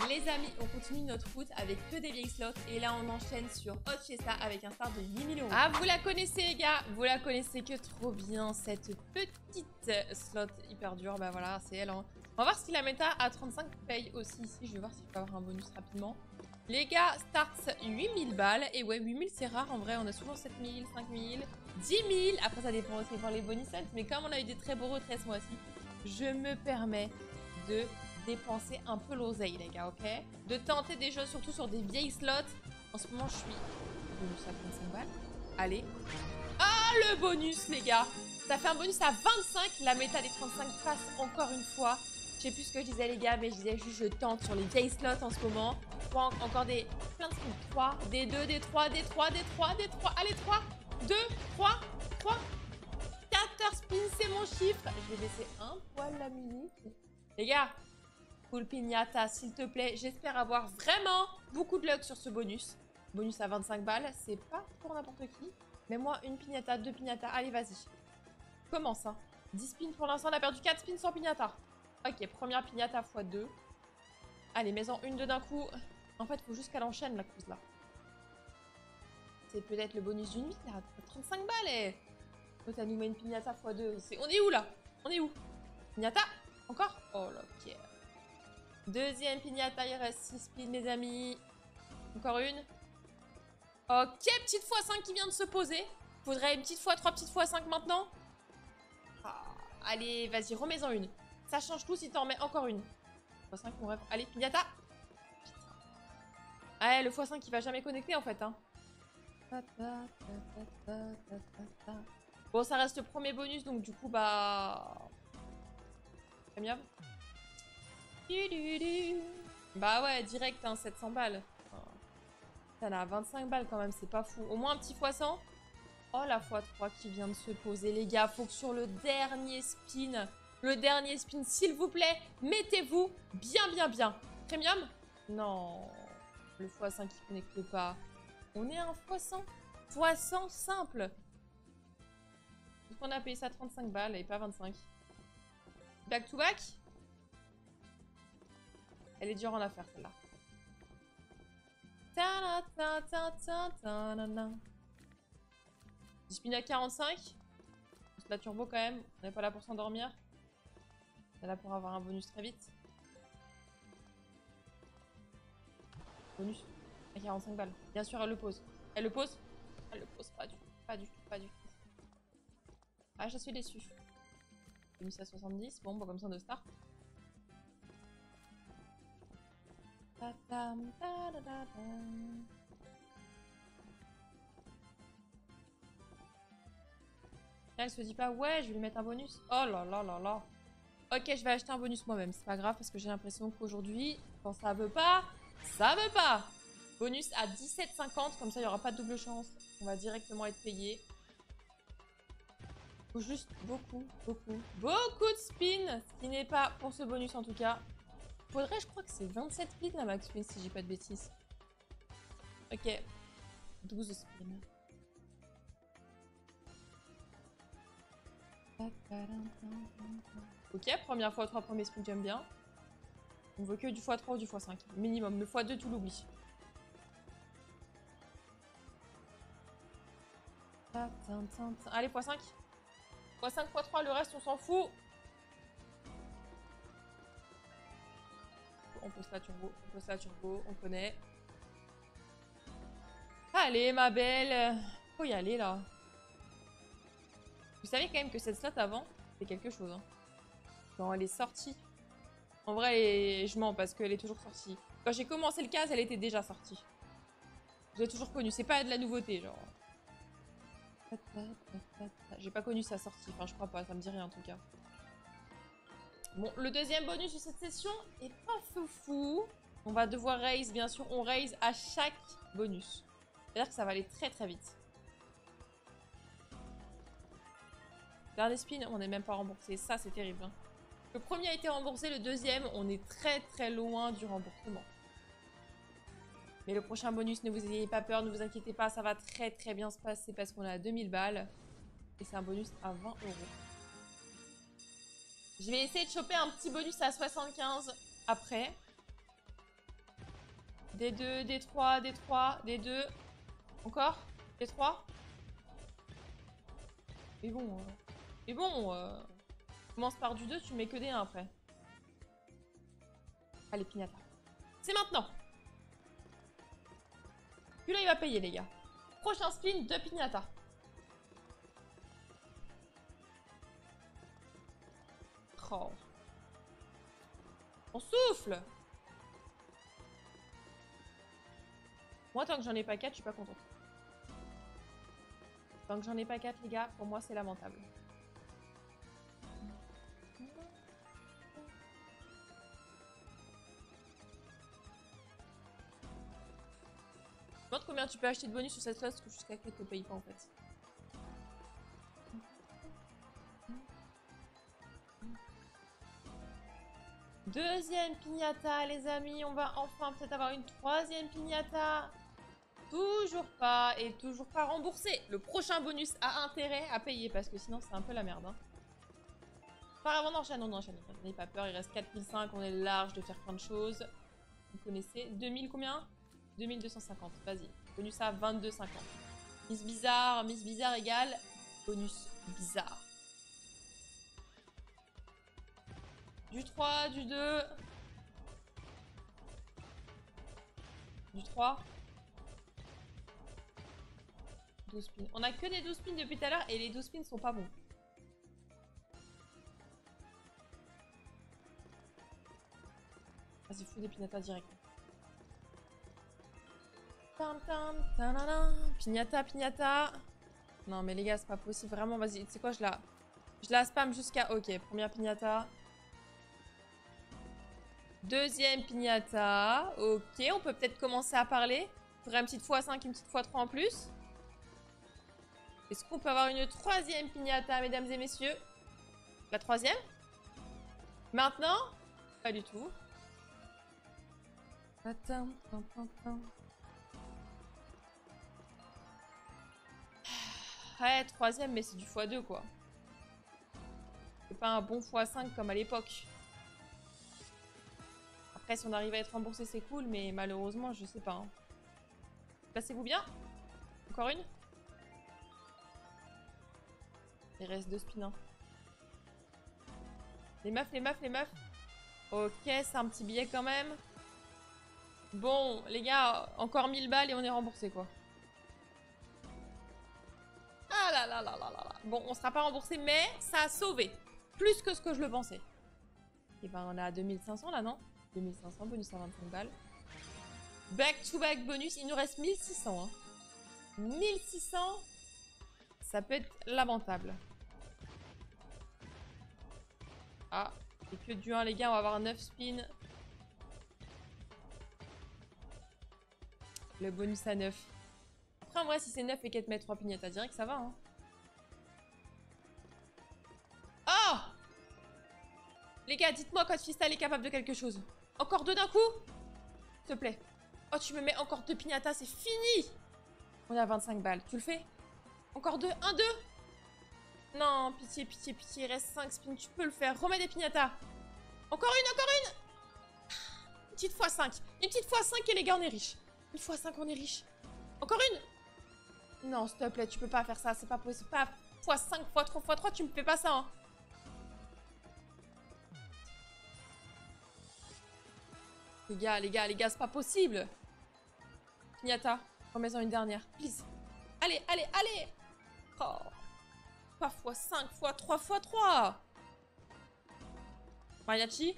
Les amis, on continue notre route avec que des vieilles slots et là on enchaîne sur Hot Fiesta avec un start de 8000 €. Ah, vous la connaissez les gars, vous la connaissez que trop bien, cette petite slot hyper dure, bah voilà, c'est elle. Hein. On va voir si la méta à 35 paye aussi ici, je vais voir si je peux avoir un bonus rapidement. Les gars, start 8000 balles, et ouais 8000 c'est rare en vrai, on a souvent 7000, 5000, 10 000, après ça dépend aussi pour les bonus sets, mais comme on a eu des très beaux retraits ce mois-ci, je me permets de dépenser un peu l'oseille les gars, ok? De tenter des jeux surtout sur des vieilles slots. En ce moment je suis bonus à 25 balles. Allez. Ah le bonus les gars. Ça fait un bonus à 25. La méta des 35 passe encore une fois. Je sais plus ce que je disais les gars, mais je disais juste je tente sur les vieilles slots en ce moment. Encore des plein de spins. 3, des 2, des 3, des 3, des 3, des 3. Allez 3, 2, 3, 3. 14 spins, c'est mon chiffre. Je vais baisser un poil la musique. Les gars, full pignata, s'il te plaît. J'espère avoir vraiment beaucoup de luck sur ce bonus. Bonus à 25 balles, c'est pas pour n'importe qui. Mets-moi une pignata, 2 pignatas. Allez, vas-y. Commence, hein. 10 spins pour l'instant, on a perdu 4 spins sans pignata. Ok, première pignata x 2. Allez, mets-en une, deux d'un coup. En fait, il faut juste qu'elle enchaîne, la course, là. C'est peut-être le bonus d'une vie, là. 35 balles, eh. L'autre, elle nous met une pignata x 2. On est où, là? On est où? Pignata? Encore? Oh, la pierre. Deuxième pignata, il reste 6 spins, les amis. Encore une. Ok, petite x5 qui vient de se poser. Faudrait une petite x3, petites x5 maintenant. Ah, allez, vas-y, remets-en une. Ça change tout si t'en mets encore une. x5, mon rêve. Allez, pignata. Ouais, le x5 qui va jamais connecter en fait. Hein. Bon, ça reste le premier bonus, donc du coup, bah... Très bien. Bah ouais, direct, hein, 700 balles. Ça a 25 balles quand même, c'est pas fou. Au moins un petit x100. Oh, la x3 qui vient de se poser, les gars. Faut que sur le dernier spin, s'il vous plaît, mettez-vous bien. Premium? Non. Le x5 qui connecte pas. On est à un x100. x100 simple. Donc on a payé ça 35 balles et pas 25. Back to back? Elle est dure en affaire, celle-là. Spin à 45. La turbo quand même. On n'est pas là pour s'endormir. On est là pour avoir un bonus très vite. Bonus à 45 balles. Bien sûr, elle le pose. Elle le pose? Elle le pose pas du tout. Pas du tout. Ah, je suis déçue. Bonus à 70. Bon, bah comme ça on doit start. Là, elle se dit pas, ouais, je vais lui mettre un bonus. Oh là là là là. Ok, je vais acheter un bonus moi-même. C'est pas grave parce que j'ai l'impression qu'aujourd'hui, quand ça veut pas, ça veut pas. Bonus à 17,50. Comme ça, il n'y aura pas de double chance. On va directement être payé. Faut juste beaucoup de spins. Ce qui n'est pas pour ce bonus en tout cas. Faudrait, je crois que c'est 27 spins la max spin si j'ai pas de bêtises. Ok. 12 spins. Ok, première fois 3 premiers spins, j'aime bien. On veut que du x3 ou du x5. Minimum. Le x2, tu l'oublies. Allez, x5. x5, x3, le reste, on s'en fout. On pose la turbo, on connaît. Allez, ma belle. Faut y aller, là. Vous savez quand même que cette slot avant, c'est quelque chose. Hein. Quand elle est sortie. En vrai, je mens parce qu'elle est toujours sortie. Quand j'ai commencé le case, elle était déjà sortie. Je l'ai toujours connue. C'est pas de la nouveauté, genre. J'ai pas connu sa sortie. Enfin, je crois pas. Ça me dit rien en tout cas. Bon, le deuxième bonus de cette session est pas foufou. On va devoir raise, bien sûr. On raise à chaque bonus. C'est-à-dire que ça va aller très très vite. Dernier spin, on n'est même pas remboursé. Ça, c'est terrible. Hein. Le premier a été remboursé, le deuxième, on est très très loin du remboursement. Mais le prochain bonus, ne vous ayez pas peur, ne vous inquiétez pas, ça va très très bien se passer parce qu'on est à 2000 balles. Et c'est un bonus à 20 €. Je vais essayer de choper un petit bonus à 75 après. D2, D3, D3, D2. Encore D3. Et bon. Et bon. Commence par du 2, tu mets que des 1 après. Allez, pignata. C'est maintenant. Puis là, il va payer, les gars. Prochain spin de pignata. Oh. On souffle. Moi, tant que j'en ai pas 4, je suis pas contente. Tant que j'en ai pas 4, les gars, pour moi, c'est lamentable. Je me demande combien tu peux acheter de bonus sur cette classe, parce que jusqu'à 4 ne paye pas en fait. Deuxième pignata, les amis. On va enfin peut-être avoir une troisième pignata. Toujours pas, et toujours pas remboursé. Le prochain bonus a intérêt à payer, parce que sinon c'est un peu la merde. Hein. Par avant, on enchaîne. N'ayez pas peur, il reste 4005, on est large de faire plein de choses. Vous connaissez. 2000 combien? 2250, vas-y. Bonus à 22,50. Miss bizarre égale bonus bizarre. Du 3, du 2. Du 3. 12 spins. On a que des 12 spins depuis tout à l'heure et les 12 spins sont pas bons. Vas-y, fous des pinatas direct. Pignata. Non mais les gars, c'est pas possible. Vraiment, vas-y. Tu sais quoi, je la spam jusqu'à... Ok, première pignata. Deuxième pignata. Ok, on peut peut-être commencer à parler. Faudrait une petite x5, une petite x3 en plus. Est-ce qu'on peut avoir une troisième pignata, mesdames et messieurs? La troisième? Maintenant? Pas du tout. Ouais, troisième, mais c'est du x2 quoi. C'est pas un bon x5 comme à l'époque. Après, si on arrive à être remboursé, c'est cool, mais malheureusement, je sais pas. Hein. Placez-vous bien. Encore une. Il reste 2 spins. Hein. Les meufs. Ok, c'est un petit billet quand même. Bon, les gars, encore 1000 balles et on est remboursé, quoi. Ah là là là là là là. Bon, on sera pas remboursé, mais ça a sauvé. Plus que ce que je le pensais. Et ben, on est à 2500 là, non? 2500, bonus à 25 balles. Back to back bonus, il nous reste 1600. Hein. 1600, ça peut être lamentable. Ah, et que du 1, les gars, on va avoir 9 spins. Le bonus à 9. Après, en vrai, si c'est 9 et qu'elle te met 3 pignettes à direct, ça va. Hein. Oh! Les gars, dites-moi quand Fistal est capable de quelque chose. Encore 2 d'un coup? S'il te plaît. Oh, tu me mets encore 2 pignatas, c'est fini! On est à 25 balles. Tu le fais? Encore 2? 1, 2? Non, pitié. Il reste 5 spins. Tu peux le faire. Remets des pignatas. Encore une! Une petite x5. Une petite x5 et les gars, on est riches. Une x5, on est riches. Encore une? Non, s'il te plaît, tu peux pas faire ça. C'est pas possible. Pas x5, x3, x3. Tu me fais pas ça, hein. Les gars, c'est pas possible. Pignata, remets-en une dernière, please. Allez. Oh. Pas x5, x3, x3. Mariachi.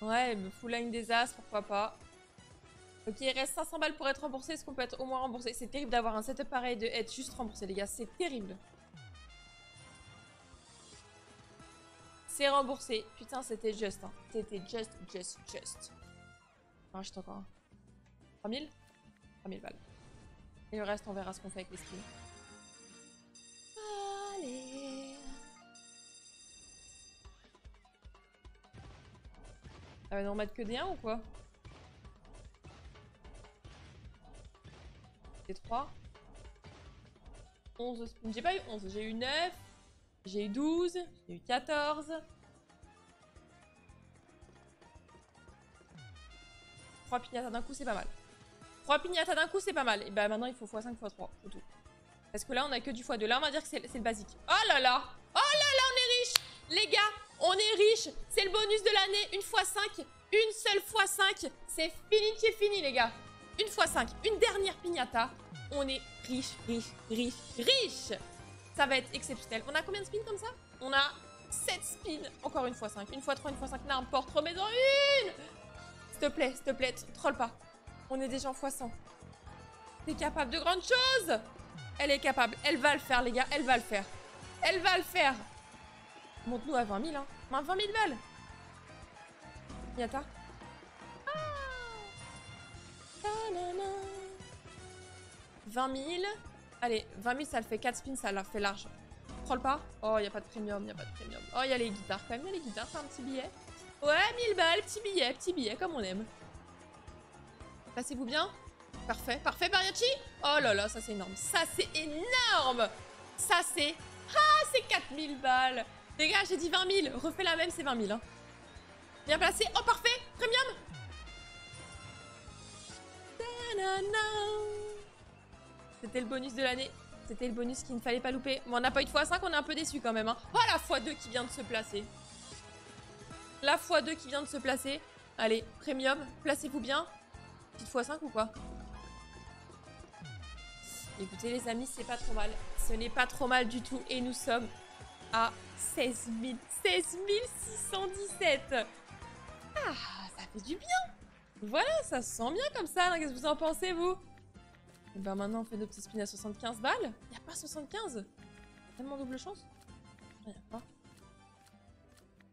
Ouais, full line des as, pourquoi pas. Ok, il reste 500 balles pour être remboursé. Est-ce qu'on peut être au moins remboursé? C'est terrible d'avoir un setup pareil et d'être juste remboursé, les gars. C'est terrible. C'est remboursé. Putain, c'était juste. Hein. C'était just. Non, je encore. 3000 3000 balles. Et le reste, on verra ce qu'on fait avec les skins. Allez. Ça va nous remettre que des 1 ou quoi? Des 3. 11 spins. J'ai pas eu 11. J'ai eu 9. J'ai eu 12. J'ai eu 14. 3 piñatas d'un coup, c'est pas mal. 3 piñatas d'un coup, c'est pas mal. Et bah maintenant, il faut x5, x3, c'est tout. Parce que là, on a que du x2. Là, on va dire que c'est le basique. Oh là là! Oh là là, on est riche! Les gars, on est riche! C'est le bonus de l'année, une x5. Une seule x5. C'est fini, les gars. Une x5. Une dernière piñata. On est riche, riche, riche, riche! Ça va être exceptionnel. On a combien de spins comme ça? On a 7 spins. Encore une x5. Une x3, une x5, n'importe. Remets-en une! S'il te plaît, troll pas. On est déjà en x100. T'es capable de grandes choses! Elle est capable. Elle va le faire, les gars. Elle va le faire. Elle va le faire. Monte-nous à 20 000, hein. 20 000 balles. Yata. Ah. 20 000. Allez, 20 000, ça le fait 4 spins, ça l'a fait large. Troll pas. Oh, il n'y a pas de premium, il n'y a pas de premium. Oh, il y a les guitares quand même. Il y a les guitares, c'est un petit billet. Ouais, 1000 balles, petit billet, comme on aime. Passez-vous bien? Parfait, parfait, Mariachi. Oh là là, ça c'est énorme. Ça c'est énorme. Ça c'est... Ah, c'est 4000 balles. Les gars, j'ai dit 20 000. Refais la même, c'est 20 000. Hein. Bien placé. Oh, parfait. Premium. C'était le bonus de l'année. C'était le bonus qu'il ne fallait pas louper. Bon, on n'a pas eu de x5, on est un peu déçus quand même. Hein. Oh, la x2 qui vient de se placer. La x2 qui vient de se placer. Allez, premium. Placez-vous bien. Petite x5 ou quoi? Écoutez les amis, c'est pas trop mal. Ce n'est pas trop mal du tout. Et nous sommes à 16 617. Ah, ça fait du bien. Voilà, ça se sent bien comme ça. Qu'est-ce que vous en pensez, vous? Et ben maintenant, on fait nos petits spins à 75 balles. Il n'y a pas 75. Tellement double chance. Il n'y a pas.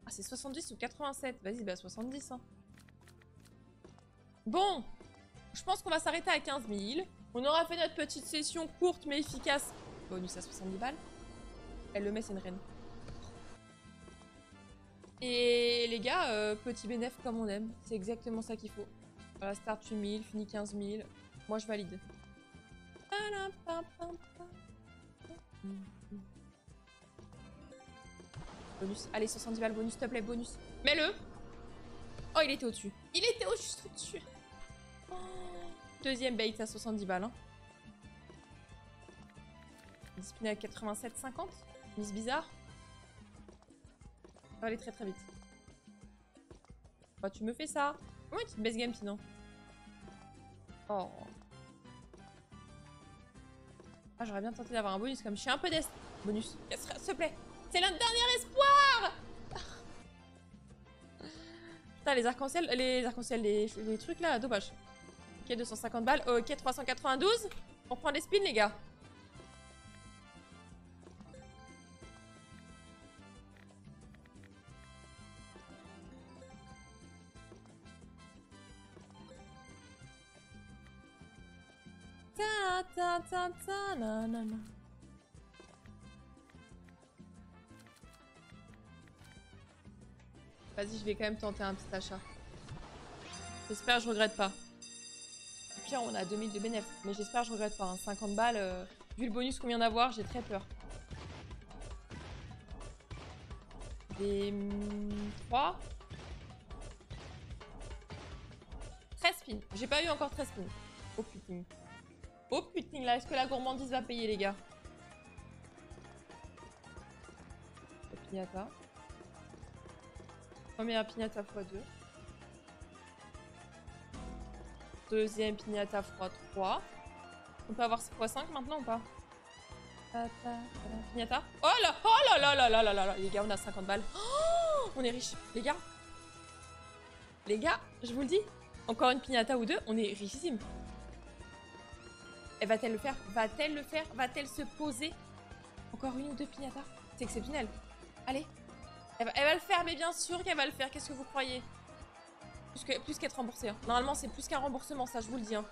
Ah, c'est 70 ou 87. Vas-y, bah 70. Hein. Bon, je pense qu'on va s'arrêter à 15 000. On aura fait notre petite session courte mais efficace. Bonus à 70 balles. Elle le met, c'est une reine. Et les gars, petit bénéf comme on aime. C'est exactement ça qu'il faut. Voilà, start 8000, fini 15 000. Moi, je valide. Bonus. Allez, 70 balles, bonus, s'il te plaît, bonus. Mets-le. Oh, il était au-dessus. Il était juste au-dessus. Oh. Deuxième bait à 70 balles. Hein. Discipliné à 87,50. Mise bizarre. Ça va aller très très vite. Oh, tu me fais ça. Ouais, une petite base game sinon. Oh. Ah, j'aurais bien tenté d'avoir un bonus comme je suis un peu d'est. Bonus. S'il te plaît. C'est notre dernier espoir. Putain, les arcs-en-ciel, les trucs là, dommage. Ok, 250 balles. Ok, 392. On prend les spins, les gars. Vas-y, je vais quand même tenter un petit achat. J'espère que je regrette pas. Au pire, on a 2000 de bénéf. Mais j'espère que je regrette pas. Hein. 50 balles, vu le bonus qu'on vient d'avoir, j'ai très peur. Des 3. 13 spins. J'ai pas eu encore 13 spins. Oh putain. Oh putain, là, est-ce que la gourmandise va payer, les gars? Pignata. Première pignata x2. Deuxième pignata x3. On peut avoir x5 maintenant ou pas? Pignata. Oh là! Oh là là là là là là là! Les gars, on a 50 balles. Oh, on est riche. Les gars, je vous le dis. Encore une pignata ou deux, on est richissime. Et va-t-elle le faire? Va-t-elle le faire? Va-t-elle se poser? Encore une ou deux pignatas? C'est exceptionnel. Allez. Elle va le faire, mais bien sûr qu'elle va le faire. Qu'est-ce que vous croyez? Plus qu'être remboursé. Hein. Normalement, c'est plus qu'un remboursement, ça, je vous le dis. Hein.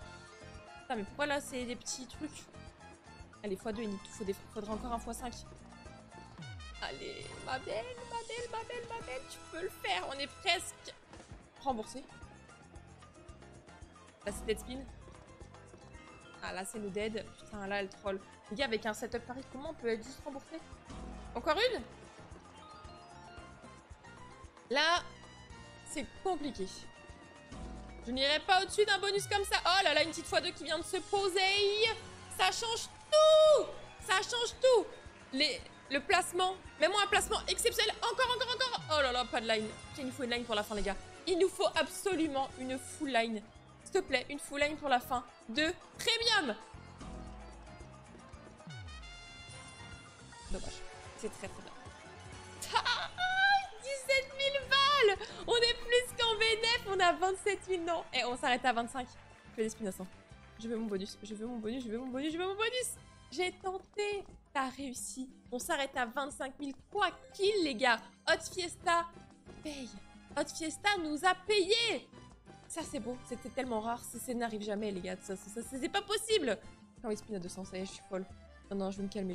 Putain, mais pourquoi là, c'est des petits trucs? Allez, x2, il nous faudra encore un x5. Allez, ma belle, tu peux le faire. On est presque remboursé. Là, c'est dead spin. Ah, là, c'est le dead. Putain, là, elle troll. Les gars, avec un setup pareil, comment on peut être juste remboursé? Encore une? Là, c'est compliqué. Je n'irai pas au-dessus d'un bonus comme ça. Oh là là, une petite x2 qui vient de se poser. Ça change tout. Ça change tout. Le placement. Mets-moi un placement exceptionnel. Encore. Oh là là, pas de line. Il nous faut une line pour la fin, les gars. Il nous faut absolument une full line. S'il te plaît, une full line pour la fin de Premium. Dommage. C'est très bien. 17 000 balles. On est plus qu'en bénéf. On a 27 000. Non. Et on s'arrête à 25. Je fais des spins à 100. Je veux mon bonus. J'ai tenté. T'as réussi. On s'arrête à 25 000. Quoi qu'il, les gars. Hot Fiesta paye. Hot Fiesta nous a payé. Ça, c'est beau. C'était tellement rare. Ça n'arrive jamais, les gars. Ça c'est pas possible. Ah oui, spin à 200. Ça y est, je suis folle. Non, je vais me calmer.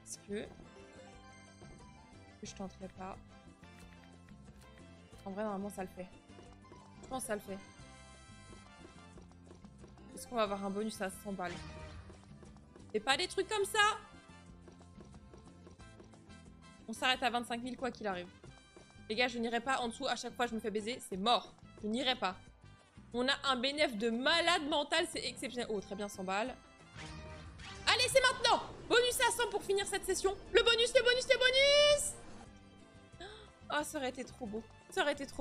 Est-ce que je tenterai pas? En vrai, normalement, ça le fait. Je pense que ça le fait. Est-ce qu'on va avoir un bonus à 100 balles? Et pas des trucs comme ça. On s'arrête à 25 000 quoi qu'il arrive. Les gars, je n'irai pas en dessous. À chaque fois, je me fais baiser. C'est mort. Je n'irai pas. On a un bénéf de malade mental. C'est exceptionnel. Oh, très bien, 100 balles. Allez, c'est maintenant. Bonus à 100 pour finir cette session. Le bonus. Oh, ça aurait été trop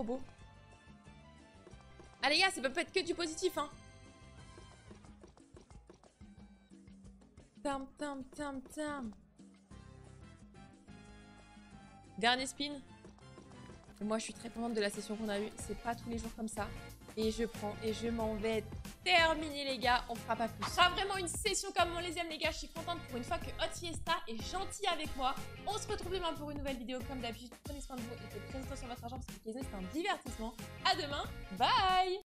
beau. Ah, les gars, ça peut pas être que du positif, hein. Tam. Dernier spin. Et moi, je suis très contente de la session qu'on a eue. C'est pas tous les jours comme ça. Et je prends et je m'en vais terminer, les gars. On fera pas plus. Ce sera vraiment une session comme on les aime, les gars. Je suis contente pour une fois que Hot Fiesta est gentil avec moi. On se retrouve demain pour une nouvelle vidéo comme d'habitude. Prenez soin de vous et faites très attention à votre argent parce que les c'est un divertissement. À demain. Bye.